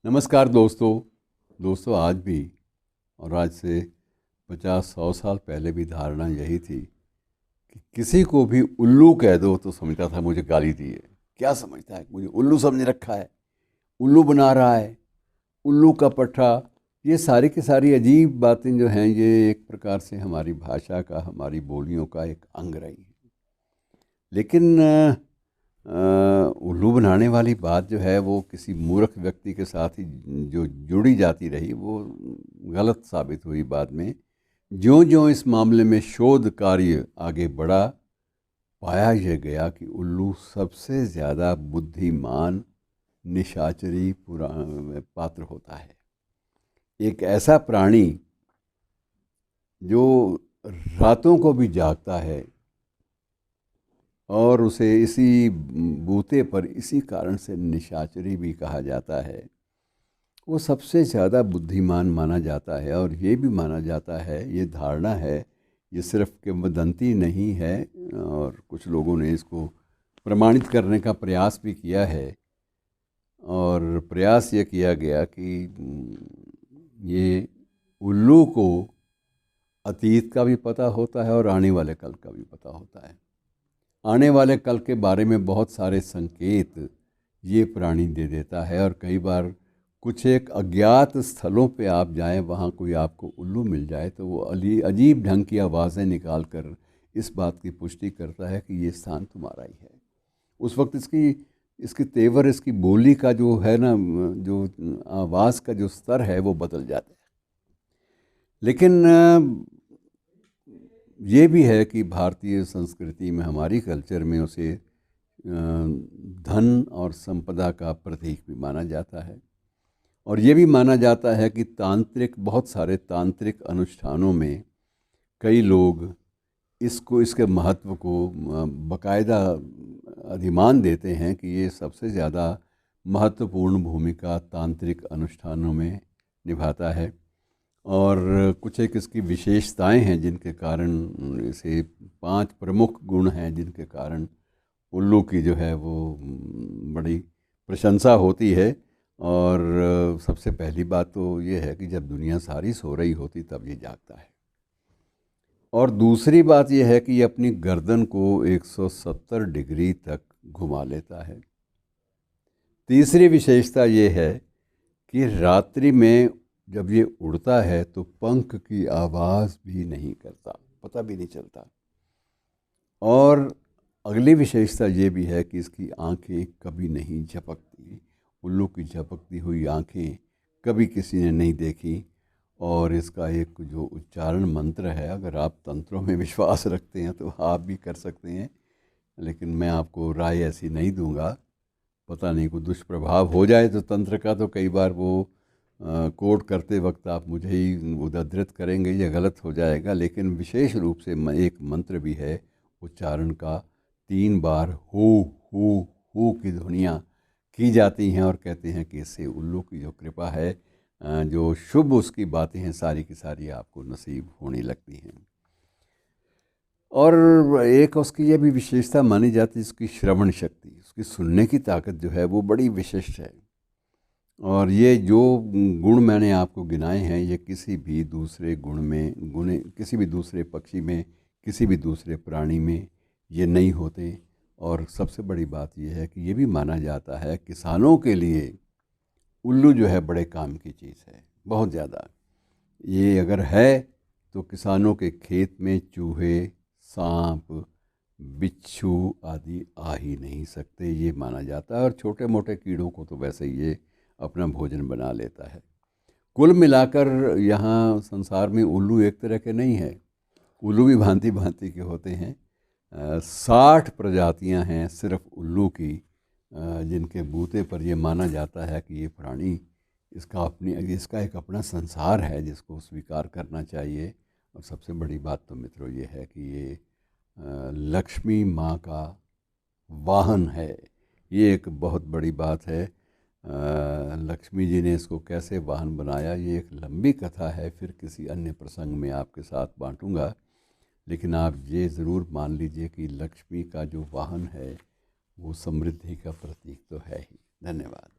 नमस्कार दोस्तों आज भी और आज से 50-100 साल पहले भी धारणा यही थी कि किसी को भी उल्लू कह दो तो समझता था मुझे गाली दी है। क्या समझता है, मुझे उल्लू समझ रखा है, उल्लू बना रहा है, उल्लू का पट्टा। ये सारी की सारी अजीब बातें जो हैं ये एक प्रकार से हमारी भाषा का, हमारी बोलियों का एक अंग रही है। लेकिन उल्लू बनाने वाली बात जो है वो किसी मूर्ख व्यक्ति के साथ ही जो जुड़ी जाती रही, वो गलत साबित हुई बाद में। ज्यों ज्यों इस मामले में शोध कार्य आगे बढ़ा, पाया यह गया कि उल्लू सबसे ज़्यादा बुद्धिमान निशाचरी पात्र होता है। एक ऐसा प्राणी जो रातों को भी जागता है और उसे इसी बूते पर इसी कारण से निशाचरी भी कहा जाता है। वो सबसे ज़्यादा बुद्धिमान माना जाता है और ये भी माना जाता है, ये धारणा है, ये सिर्फ किंवदंती नहीं है और कुछ लोगों ने इसको प्रमाणित करने का प्रयास भी किया है। और प्रयास ये किया गया कि ये उल्लू को अतीत का भी पता होता है और आने वाले कल का भी पता होता है। आने वाले कल के बारे में बहुत सारे संकेत ये प्राणी दे देता है और कई बार कुछ एक अज्ञात स्थलों पे आप जाएं, वहाँ कोई आपको उल्लू मिल जाए तो वो अजीब ढंग की आवाज़ें निकाल कर इस बात की पुष्टि करता है कि ये स्थान तुम्हारा ही है। उस वक्त इसकी तेवर, इसकी बोली का जो है ना, जो आवाज़ का जो स्तर है वो बदल जाता है। लेकिन ये भी है कि भारतीय संस्कृति में, हमारी कल्चर में उसे धन और संपदा का प्रतीक भी माना जाता है। और ये भी माना जाता है कि बहुत सारे तांत्रिक अनुष्ठानों में कई लोग इसके महत्व को बाकायदा अधिमान देते हैं कि ये सबसे ज़्यादा महत्वपूर्ण भूमिका तांत्रिक अनुष्ठानों में निभाता है। और कुछ एक इसकी विशेषताएं हैं जिनके कारण इसे 5 प्रमुख गुण हैं जिनके कारण उल्लू की जो है वो बड़ी प्रशंसा होती है। और सबसे पहली बात तो ये है कि जब दुनिया सारी सो रही होती तब ये जागता है। और दूसरी बात यह है कि ये अपनी गर्दन को 170 डिग्री तक घुमा लेता है। तीसरी विशेषता ये है कि रात्रि में जब ये उड़ता है तो पंख की आवाज़ भी नहीं करता, पता भी नहीं चलता। और अगली विशेषता ये भी है कि इसकी आंखें कभी नहीं झपकती। उल्लू की झपकती हुई आंखें कभी किसी ने नहीं देखी। और इसका एक जो उच्चारण मंत्र है, अगर आप तंत्रों में विश्वास रखते हैं तो आप भी कर सकते हैं, लेकिन मैं आपको राय ऐसी नहीं दूंगा। पता नहीं कोई दुष्प्रभाव हो जाए तो तंत्र का, तो कई बार वो कोड करते वक्त आप मुझे ही उद्धृत करेंगे, ये गलत हो जाएगा। लेकिन विशेष रूप से एक मंत्र भी है उच्चारण का, 3 बार हु की ध्वनियाँ की जाती हैं और कहते हैं कि इससे उल्लू की जो कृपा है, जो शुभ उसकी बातें हैं, सारी की सारी आपको नसीब होने लगती हैं। और एक उसकी यह भी विशेषता मानी जाती है, उसकी श्रवण शक्ति, उसकी सुनने की ताकत जो है वो बड़ी विशिष्ट है। और ये जो गुण मैंने आपको गिनाए हैं, ये किसी भी दूसरे किसी भी दूसरे पक्षी में, किसी भी दूसरे प्राणी में ये नहीं होते। और सबसे बड़ी बात यह है कि ये भी माना जाता है किसानों के लिए उल्लू जो है बड़े काम की चीज़ है, बहुत ज़्यादा। ये अगर है तो किसानों के खेत में चूहे, सांप, बिच्छू आदि आ ही नहीं सकते, ये माना जाता है। और छोटे मोटे कीड़ों को तो वैसे ही ये अपना भोजन बना लेता है। कुल मिलाकर यहाँ संसार में उल्लू एक तरह के नहीं है, उल्लू भी भांति भांति के होते हैं। 60 प्रजातियाँ हैं सिर्फ उल्लू की, जिनके बूते पर ये माना जाता है कि ये प्राणी इसका एक अपना संसार है जिसको स्वीकार करना चाहिए। और सबसे बड़ी बात तो मित्रों ये है कि ये लक्ष्मी माँ का वाहन है। ये एक बहुत बड़ी बात है। लक्ष्मी जी ने इसको कैसे वाहन बनाया, ये एक लंबी कथा है, फिर किसी अन्य प्रसंग में आपके साथ बांटूंगा। लेकिन आप ये ज़रूर मान लीजिए कि लक्ष्मी का जो वाहन है वो समृद्धि का प्रतीक तो है ही। धन्यवाद।